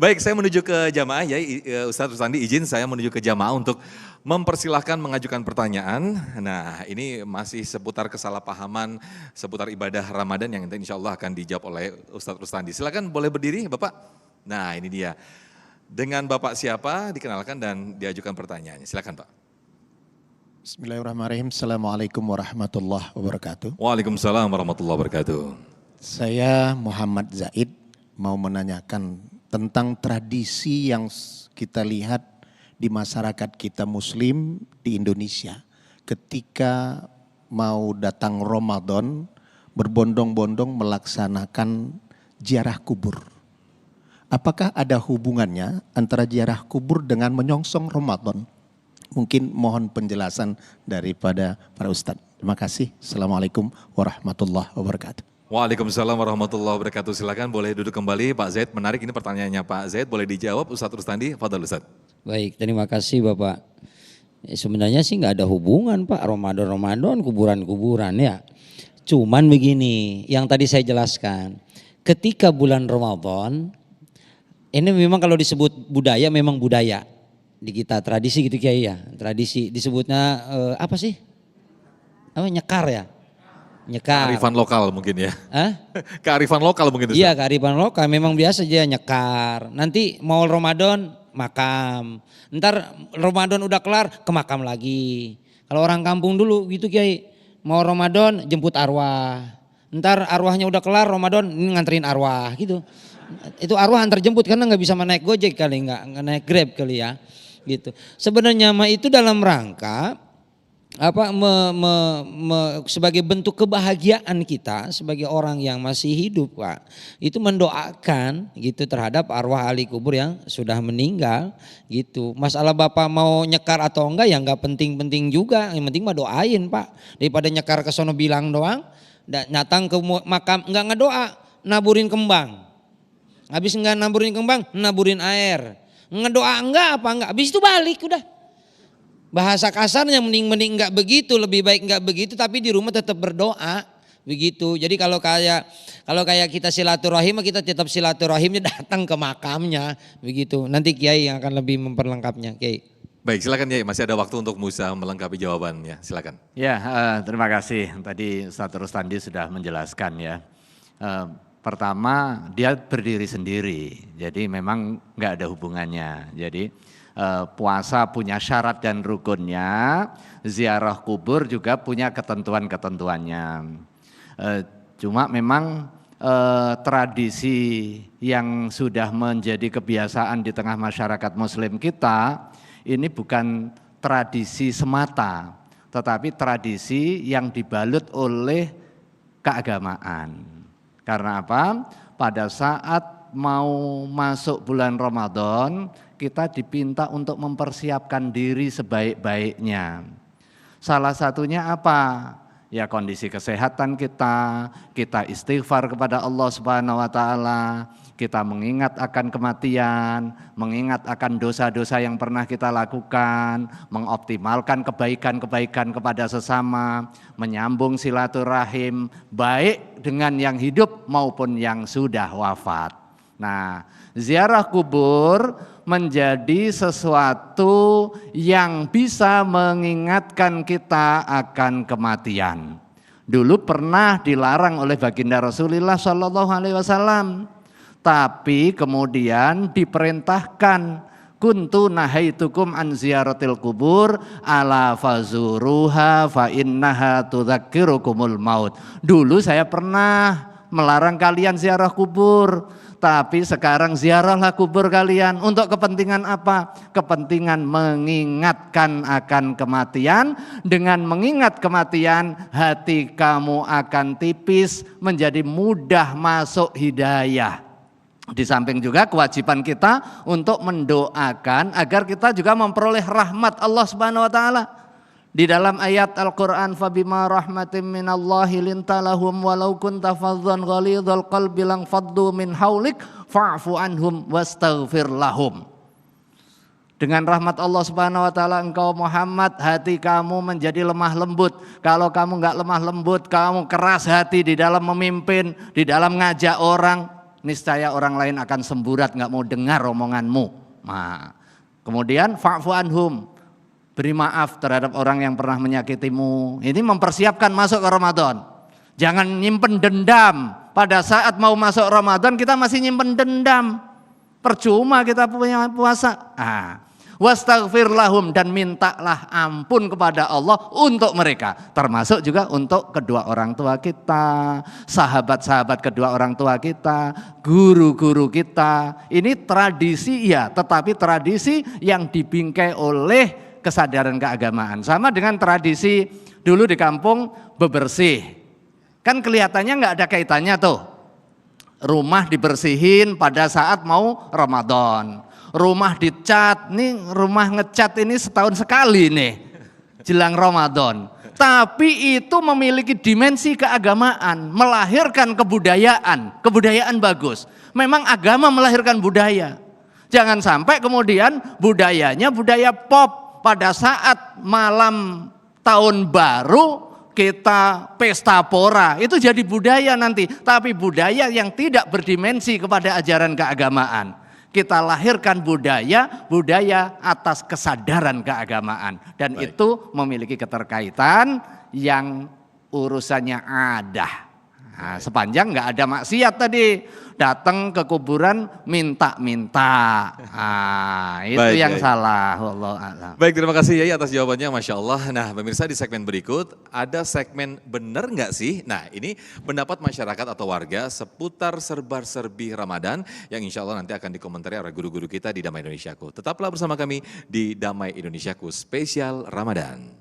Baik, saya menuju ke jamaah ya, Ustadz Rustandi izin saya menuju ke jamaah untuk mempersilahkan mengajukan pertanyaan. Nah, ini masih seputar kesalahpahaman, seputar ibadah Ramadan yang insya Allah akan dijawab oleh Ustadz Rustandi. Silakan boleh berdiri Bapak. Nah ini dia, dengan Bapak siapa dikenalkan dan diajukan pertanyaannya. Silakan Pak. Bismillahirrahmanirrahim. Assalamualaikum warahmatullahi wabarakatuh. Waalaikumsalam warahmatullahi wabarakatuh. Saya Muhammad Zaid mau menanyakan tentang tradisi yang kita lihat di masyarakat kita Muslim di Indonesia. Ketika mau datang Ramadan, berbondong-bondong melaksanakan ziarah kubur. Apakah ada hubungannya antara ziarah kubur dengan menyongsong Ramadan? Mungkin mohon penjelasan daripada para ustadz. Terima kasih. Assalamualaikum warahmatullahi wabarakatuh. Waalaikumsalam warahmatullahi wabarakatuh. Silakan boleh duduk kembali Pak Zaid. Menarik ini pertanyaannya Pak Zaid. Boleh dijawab Ustadz Rustandi. Fadhal Ustadz. Baik, terima kasih Bapak. Sebenarnya sih nggak ada hubungan Pak, Ramadan, kuburan ya. Cuman begini, yang tadi saya jelaskan. Ketika bulan Ramadan, ini memang kalau disebut budaya memang budaya. Di kita tradisi gitu Kiai ya. Tradisi disebutnya apa sih? Apa nyekar ya? Nyekar. Kearifan lokal mungkin ya. Hah? Kearifan lokal mungkin. Iya, kearifan lokal memang biasa aja nyekar. Nanti mau Ramadan makam. Ntar Ramadan udah kelar ke makam lagi. Kalau orang kampung dulu gitu Kiai. Mau Ramadan jemput arwah. Ntar arwahnya udah kelar Ramadan ini nganterin arwah gitu. Itu arwah antar jemput karena nggak bisa naik Gojek kali, nggak naik Grab kali ya. Gitu. Sebenarnya mah itu dalam rangka apa sebagai bentuk kebahagiaan kita sebagai orang yang masih hidup Pak, itu mendoakan gitu terhadap arwah ahli kubur yang sudah meninggal gitu. Masalah Bapak mau nyekar atau enggak ya enggak penting-penting juga, yang penting mah doain Pak, daripada nyekar ke sono bilang doang dan nyatang ke makam enggak ngedoa, naburin kembang, habis enggak naburin kembang naburin air, ngedoa enggak apa enggak, habis itu balik udah. Bahasa kasarnya mending enggak begitu, lebih baik enggak begitu tapi di rumah tetap berdoa begitu. Jadi kalau kayak kita silaturahim kita tetap silaturahimnya datang ke makamnya begitu. Nanti Kiai yang akan lebih memperlengkapnya Kiai. Baik silakan Kiai, masih ada waktu untuk Musa melengkapi jawabannya, silakan. Ya terima kasih, tadi Ustadz Rustandi sudah menjelaskan ya. Pertama dia berdiri sendiri, jadi memang enggak ada hubungannya. Jadi puasa punya syarat dan rukunnya, ziarah kubur juga punya ketentuan-ketentuannya. Cuma memang tradisi yang sudah menjadi kebiasaan di tengah masyarakat Muslim kita ini bukan tradisi semata, tetapi tradisi yang dibalut oleh keagamaan. Karena apa? Pada saat mau masuk bulan Ramadan, kita dipinta untuk mempersiapkan diri sebaik-baiknya. Salah satunya apa? Ya kondisi kesehatan kita istighfar kepada Allah Subhanahu wa taala, kita mengingat akan kematian, mengingat akan dosa-dosa yang pernah kita lakukan, mengoptimalkan kebaikan-kebaikan kepada sesama, menyambung silaturahim baik dengan yang hidup maupun yang sudah wafat. Nah, ziarah kubur menjadi sesuatu yang bisa mengingatkan kita akan kematian. Dulu pernah dilarang oleh baginda Rasulullah SAW, tapi kemudian diperintahkan, kuntu nahaitukum an ziyaratil kubur ala fazuruha fa innaha tudzakirukumul maut. Dulu saya pernah melarang kalian ziarah kubur, tapi sekarang ziarahlah kubur kalian. Untuk kepentingan apa? Kepentingan mengingatkan akan kematian. Dengan mengingat kematian, hati kamu akan tipis, menjadi mudah masuk hidayah. Di samping juga kewajiban kita untuk mendoakan agar kita juga memperoleh rahmat Allah Subhanahu wa taala. Di dalam ayat Al-Quran, fabima rahmatin minallahi lintalahum walau kunta fadhan ghalidhal qalbi lang faddu min haulik fa'fu anhum wastaghfir lahum. Dengan rahmat Allah Subhanahu wa taala engkau Muhammad, hati kamu menjadi lemah lembut. Kalau kamu enggak lemah lembut, kamu keras hati di dalam memimpin, di dalam ngajak orang, niscaya orang lain akan semburat nggak mau dengar omonganmu. Nah, kemudian fa'fu anhum, beri maaf terhadap orang yang pernah menyakitimu. Ini mempersiapkan masuk ke Ramadan. Jangan nyimpen dendam. Pada saat mau masuk Ramadan kita masih nyimpen dendam. Percuma kita punya puasa. Wastaghfir lahum, dan mintalah ampun kepada Allah untuk mereka. Termasuk juga untuk kedua orang tua kita, sahabat-sahabat kedua orang tua kita, guru-guru kita. Ini tradisi ya, tetapi tradisi yang dibingkai oleh kesadaran keagamaan. Sama dengan tradisi dulu di kampung bebersih. Kan kelihatannya nggak ada kaitannya tuh. Rumah dibersihin pada saat mau Ramadan. Rumah dicat, nih rumah ngecat ini setahun sekali nih jelang Ramadan. Tapi itu memiliki dimensi keagamaan, melahirkan kebudayaan bagus. Memang agama melahirkan budaya. Jangan sampai kemudian budayanya budaya pop, pada saat malam tahun baru kita pesta pora, itu jadi budaya nanti. Tapi budaya yang tidak berdimensi kepada ajaran keagamaan. Kita lahirkan budaya atas kesadaran keagamaan. Dan Baik. itu memiliki keterkaitan yang urusannya ada. Nah, sepanjang nggak ada maksiat tadi. Datang ke kuburan minta-minta. Nah, itu Baik, yang Yai. salah. Wallahu a'lam. Baik, terima kasih Yai atas jawabannya, Masya Allah. Nah, pemirsa, di segmen berikut ada segmen bener nggak sih? Nah, ini pendapat masyarakat atau warga seputar serba-serbi Ramadan yang insya Allah nanti akan dikomentari oleh guru-guru kita di Damai Indonesiaku. Tetaplah bersama kami di Damai Indonesiaku spesial Ramadan.